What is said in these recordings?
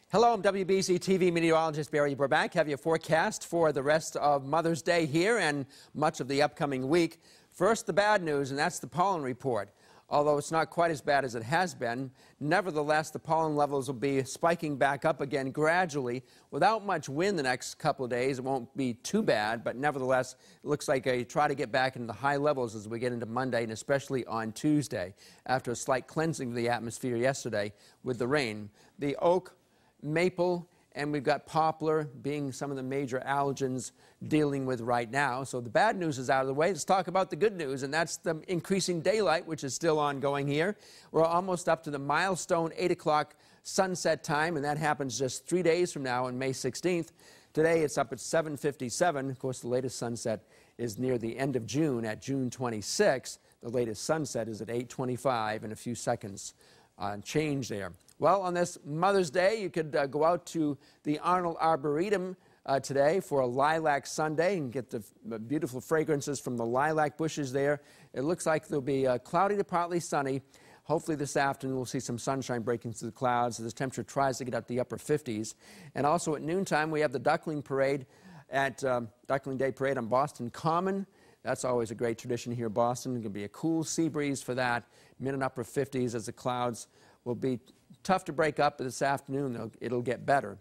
Hello, I'm wbz-tv meteorologist Barry Burbank. Have your forecast for the rest of Mother's Day here and much of the upcoming week. First, the bad news, and that's the pollen report. Although it's not quite as bad as it has been, nevertheless, the pollen levels will be spiking back up again gradually. Without much wind the next couple of days, it won't be too bad, but nevertheless, it looks like I try to get back into the high levels as we get into Monday and especially on Tuesday, after a slight cleansing of the atmosphere yesterday with the rain. The oak, maple, and we've got poplar being some of the major allergens dealing with right now. So the bad news is out of the way. Let's talk about the good news, and that's the increasing daylight, which is still ongoing here. We're almost up to the milestone 8 o'clock sunset time, and that happens just 3 days from now on May 16th. Today it's up at 7:57. Of course, the latest sunset is near the end of June at June 26th. The latest sunset is at 8:25 and a few seconds change there. Well, on this Mother's Day, you could go out to the Arnold Arboretum today for a lilac sundae and get the beautiful fragrances from the lilac bushes there. It looks like there'll be cloudy to partly sunny. Hopefully this afternoon we'll see some sunshine breaking through the clouds as the temperature tries to get up the upper 50s. And also at noontime, we have the Duckling Parade at Duckling Day Parade on Boston Common. That's always a great tradition here in Boston. It's going to be a cool sea breeze for that, mid and upper 50s as the clouds will be tough to break up, but this afternoon it'll get better.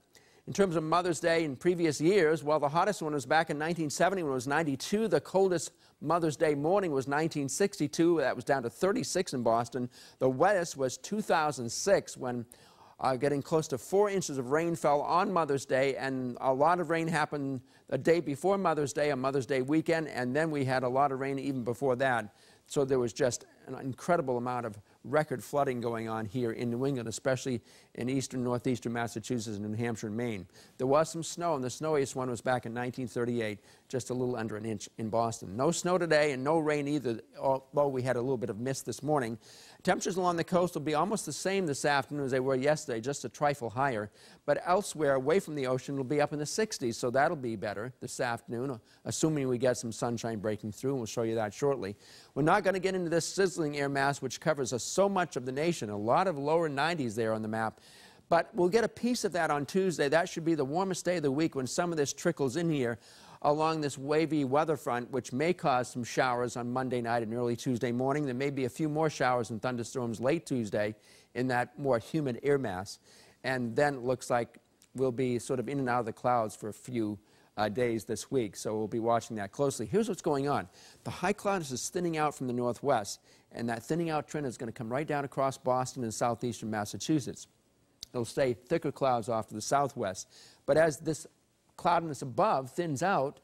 In terms of Mother's Day in previous years, well, the hottest one was back in 1970 when it was 92. The coldest Mother's Day morning was 1962. That was down to 36 in Boston. The wettest was 2006 when getting close to 4 inches of rain fell on Mother's Day, and a lot of rain happened the day before Mother's Day, on Mother's Day weekend, and then we had a lot of rain even before that. So there was just an incredible amount of record flooding going on here in New England, especially in eastern, northeastern Massachusetts, and New Hampshire and Maine. There was some snow, and the snowiest one was back in 1938, just a little under an inch in Boston. No snow today and no rain either, although we had a little bit of mist this morning. Temperatures along the coast will be almost the same this afternoon as they were yesterday, just a trifle higher. But elsewhere, away from the ocean, will be up in the 60s, so that'll be better this afternoon, assuming we get some sunshine breaking through, and we'll show you that shortly. We're not going to get into this sizzling air mass, which covers so much of the nation, a lot of lower 90s there on the map. But we'll get a piece of that on Tuesday. That should be the warmest day of the week when some of this trickles in here along this wavy weather front, which may cause some showers on Monday night and early Tuesday morning. There may be a few more showers and thunderstorms late Tuesday in that more humid air mass. And then it looks like we'll be sort of in and out of the clouds for a few days this week, so we'll be watching that closely. Here's what's going on. The high cloudiness is thinning out from the northwest, and that thinning out trend is going to come right down across Boston and southeastern Massachusetts. It'll stay thicker clouds off to the southwest, but as this cloudiness above thins out,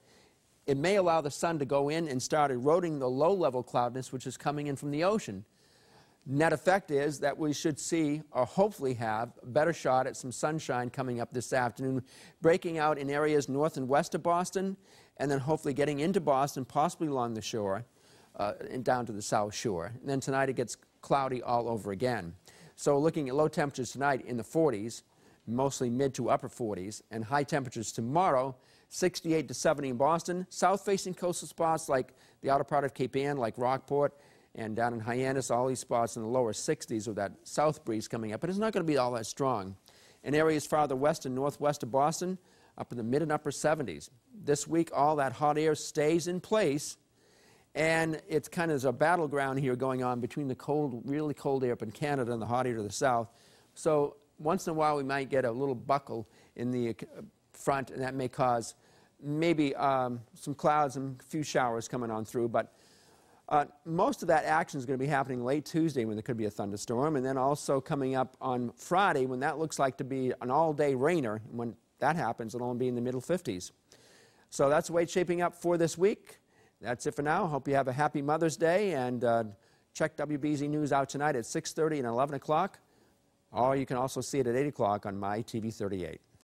it may allow the sun to go in and start eroding the low-level cloudiness which is coming in from the ocean. Net effect is that we should see, or hopefully have, a better shot at some sunshine coming up this afternoon, breaking out in areas north and west of Boston, and then hopefully getting into Boston, possibly along the shore, and down to the south shore. And then tonight it gets cloudy all over again. So looking at low temperatures tonight in the 40s, mostly mid to upper 40s, and high temperatures tomorrow, 68 to 70 in Boston. South-facing coastal spots like the outer part of Cape Ann, like Rockport, and down in Hyannis, all these spots in the lower 60s with that south breeze coming up. But it's not going to be all that strong. In areas farther west and northwest of Boston, up in the mid and upper 70s. This week, all that hot air stays in place, and it's kind of a battleground here going on between the cold, really cold air up in Canada and the hot air to the south. So once in a while, we might get a little buckle in the front, and that may cause maybe some clouds and a few showers coming on through. But most of that action is going to be happening late Tuesday when there could be a thunderstorm, and then also coming up on Friday when that looks like to be an all-day rainer. And when that happens, it'll only be in the middle 50s. So that's the way it's shaping up for this week. That's it for now. Hope you have a happy Mother's Day, and check WBZ News out tonight at 6:30 and 11 o'clock. Or you can also see it at 8 o'clock on My TV 38.